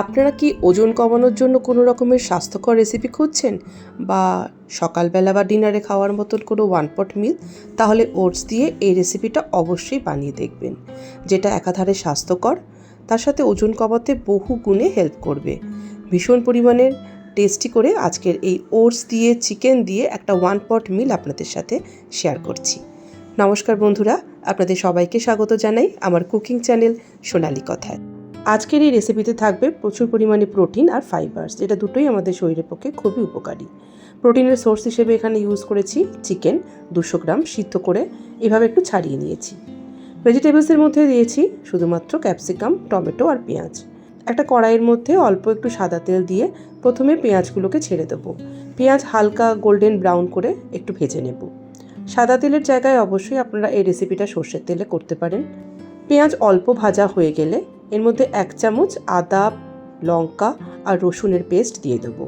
আপনারা কি ওজন কমানোর জন্য কোনো রকমের স্বাস্থ্যকর রেসিপি খুঁজছেন বা সকালবেলা বা ডিনারে খাওয়ার মতন কোনো ওয়ান পট মিল? তাহলে ওটস দিয়ে এই রেসিপিটা অবশ্যই বানিয়ে দেখবেন, যেটা একাধারে স্বাস্থ্যকর, তার সাথে ওজন কমাতে বহু গুণে হেল্প করবে। ভীষণ পরিমাণের টেস্টি করে আজকের এই ওটস দিয়ে চিকেন দিয়ে একটা ওয়ান পট মিল আপনাদের সাথে শেয়ার করছি। নমস্কার বন্ধুরা, আপনাদের সবাইকে স্বাগত জানাই আমার কুকিং চ্যানেল সোনালি কথায়। আজকের এই রেসিপিতে থাকবে প্রচুর পরিমাণে প্রোটিন আর ফাইবার্স, যেটা দুটোই আমাদের শরীরের পক্ষে খুবই উপকারী। প্রোটিনের সোর্স হিসেবে এখানে ইউজ করেছি চিকেন 200 গ্রাম সিদ্ধ করে এভাবে একটু ছাড়িয়ে নিয়েছি। ভেজিটেবলসের মধ্যে দিয়েছি শুধুমাত্র ক্যাপসিকাম, টমেটো আর পেঁয়াজ। একটা কড়াইয়ের মধ্যে অল্প একটু সাদা তেল দিয়ে প্রথমে পেঁয়াজগুলোকে ছেড়ে দেবো। পেঁয়াজ হালকা গোল্ডেন ব্রাউন করে একটু ভেজে নেব। সাদা তেলের জায়গায় অবশ্যই আপনারা এই রেসিপিটা সর্ষের তেলে করতে পারেন। পেঁয়াজ অল্প ভাজা হয়ে গেলে এর মধ্যে 1 চামচ আদা, লঙ্কা আর রসুনের পেস্ট দিয়ে দেবো।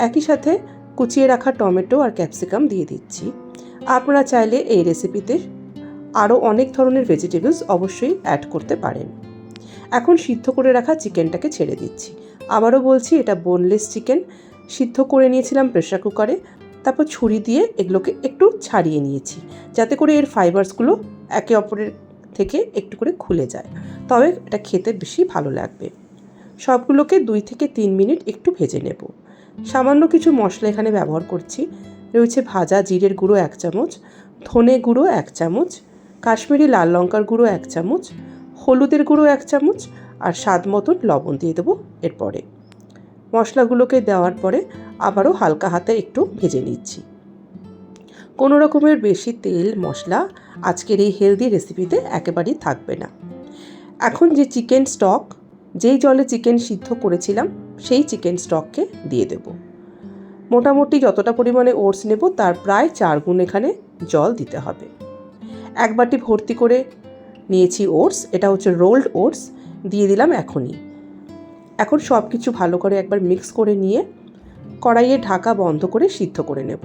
একই সাথে কুচিয়ে রাখা টমেটো আর ক্যাপসিকাম দিয়ে দিচ্ছি। আপনারা চাইলে এই রেসিপিতে আরও অনেক ধরনের ভেজিটেবলস অবশ্যই অ্যাড করতে পারেন। এখন সিদ্ধ করে রাখা চিকেনটাকে ছেড়ে দিচ্ছি। আবারও বলছি, এটা বোনলেস চিকেন। সিদ্ধ করে নিয়েছিলাম প্রেশার কুকারে, তারপর ছুরি দিয়ে এগুলোকে একটু ছাড়িয়ে নিয়েছি, যাতে করে এর ফাইবার্সগুলো একে অপরের থেকে একটু করে খুলে যায়, তবে এটা খেতে বেশি ভালো লাগবে। সবগুলোকে 2 থেকে 3 মিনিট একটু ভেজে নেব। সামান্য কিছু মশলা এখানে ব্যবহার করছি। রয়েছে ভাজা জিরের গুঁড়ো 1 চামচ, ধনে গুঁড়ো 1 চামচ, কাশ্মীরি লাল লঙ্কার গুঁড়ো 1 চামচ, হলুদের গুঁড়ো 1 চামচ আর স্বাদ মতন লবণ দিয়ে দেবো। এরপরে মশলাগুলোকে দেওয়ার পরে আবারও হালকা হাতে একটু ভেজে নিচ্ছি। কোনো রকমের বেশি তেল মশলা আজকের এই হেলদি রেসিপিতে একেবারেই থাকবে না। এখন যে চিকেন স্টক, যেই জলে চিকেন সিদ্ধ করেছিলাম সেই চিকেন স্টককে দিয়ে দেব। মোটামুটি যতটা পরিমাণে ওটস নেব তার প্রায় 4 গুণ এখানে জল দিতে হবে। 1 বাটি ভর্তি করে নিয়েছি ওটস, এটা হচ্ছে রোল্ড ওটস, দিয়ে দিলাম এখনই। এখন সব কিছু ভালো করে একবার মিক্স করে নিয়ে কড়াইয়ে ঢাকা বন্ধ করে সিদ্ধ করে নেব।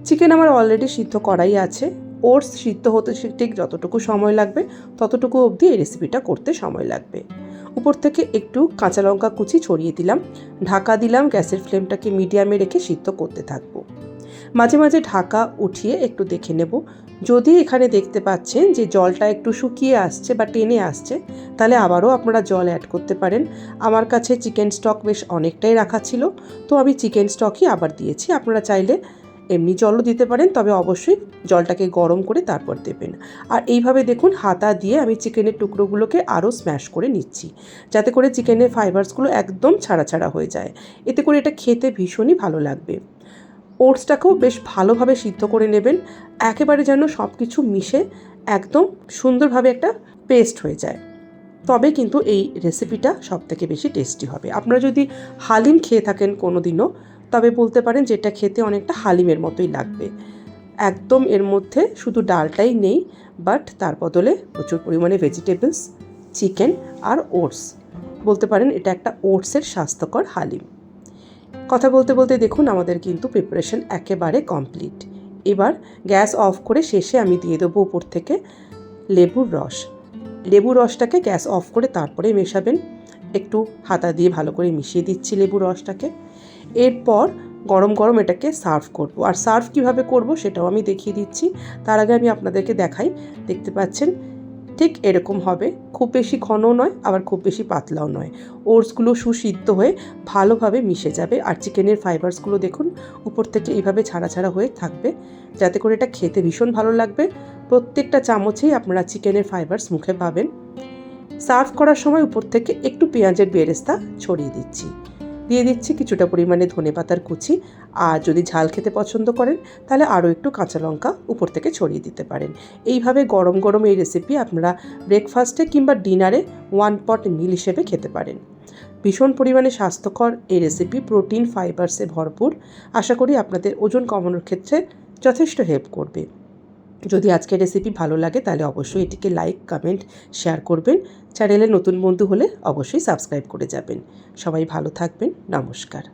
চিকেন আমার অলরেডি সিদ্ধ করাই আছে। ওটস সিদ্ধ হতে ঠিক যতটুকু সময় লাগবে ততটুকু অবধি এই রেসিপিটা করতে সময় লাগবে। উপর থেকে একটু কাঁচা লঙ্কা কুচি ছড়িয়ে দিলাম, ঢাকা দিলাম, গ্যাসের ফ্লেমটাকে মিডিয়ামে রেখে সিদ্ধ করতে থাকবো। মাঝে মাঝে ঢাকা উঠিয়ে একটু দেখে নেব। যদি এখানে দেখতে পাচ্ছেন যে জলটা একটু শুকিয়ে আসছে বা টেনে আসছে, তাহলে আবারও আপনারা জল অ্যাড করতে পারেন। আমার কাছে চিকেন স্টক বেশ অনেকটাই রাখা ছিল, তো আমি চিকেন স্টকই আবার দিয়েছি। আপনারা চাইলে এমনি জলও দিতে পারেন, তবে অবশ্যই জলটাকে গরম করে তারপর দেবেন। আর এইভাবে দেখুন হাতা দিয়ে আমি চিকেনের টুকরোগুলোকে আরও স্ম্যাশ করে নিচ্ছি, যাতে করে চিকেনের ফাইবার্সগুলো একদম ছাড়া ছাড়া হয়ে যায়। এতে করে এটা খেতে ভীষণই ভালো লাগবে। ওটসটাকেও বেশ ভালোভাবে সিদ্ধ করে নেবেন, একেবারে যেন সব কিছু মিশে একদম সুন্দরভাবে একটা পেস্ট হয়ে যায়। তবে কিন্তু এই রেসিপিটা সবথেকে বেশি টেস্টি হবে। আপনারা যদি হালিম খেয়ে থাকেন কোনো দিনও, তবে বলতে পারেন যে এটা খেতে অনেকটা হালিমের মতোই লাগবে। একদম এর মধ্যে শুধু ডালটাই নেই, বাট তার বদলে প্রচুর পরিমাণে ভেজিটেবলস, চিকেন আর ওটস। বলতে পারেন এটা একটা ওটসের স্বাস্থ্যকর হালিম। কথা বলতে বলতে দেখুন আমাদের কিন্তু প্রিপারেশন একেবারে কমপ্লিট। এবার গ্যাস অফ করে শেষে আমি দিয়ে দেবো উপর থেকে লেবুর রস। লেবুর রসটাকে গ্যাস অফ করে তারপরে মেশাবেন। একটু হাতা দিয়ে ভালো করে মিশিয়ে দিচ্ছি লেবুর রসটাকে। এরপর গরম গরম এটাকে সার্ভ করব। আর সার্ভ কিভাবে করব সেটাও আমি দেখিয়ে দিচ্ছি। তার আগে আমি আপনাদেরকে দেখাই। দেখতে পাচ্ছেন ঠিক এরকম হবে, খুব বেশি ঘনও নয় আবার খুব বেশি পাতলাও নয়। ওটসগুলো সুসিদ্ধ হয়ে ভালোভাবে মিশে যাবে। আর চিকেনের ফাইবার্সগুলো দেখুন উপর থেকে এইভাবে ছাড়া ছাড়া হয়ে থাকবে, যাতে করে এটা খেতে ভীষণ ভালো লাগবে। প্রত্যেকটা চামচেই আপনারা চিকেনের ফাইবার্স মুখে পাবেন। সার্ভ করার সময় উপর থেকে একটু পেঁয়াজের বেরেস্তা ছড়িয়ে দিচ্ছি। দিয়ে দিচ্ছি কিছুটা পরিমাণে ধনেপাতার কুচি। আর যদি ঝাল খেতে পছন্দ করেন তাহলে আরও একটু কাঁচা লঙ্কা উপর থেকে ছড়িয়ে দিতে পারেন। এইভাবে গরম গরম এই রেসিপি আপনারা ব্রেকফাস্টে কিংবা ডিনারে ওয়ান পট মিল হিসেবে খেতে পারেন। ভীষণ পরিমাণে স্বাস্থ্যকর এই রেসিপি, প্রোটিন ফাইবার্সে ভরপুর। আশা করি আপনাদের ওজন কমানোর ক্ষেত্রে যথেষ্ট হেল্প করবে। যদি আজকের রেসিপি ভালো লাগে তাহলে অবশ্যই এটিকে লাইক, কমেন্ট, শেয়ার করবেন। চ্যানেলে নতুন বন্ধু হলে অবশ্যই সাবস্ক্রাইব করে যাবেন। সবাই ভালো থাকবেন। নমস্কার।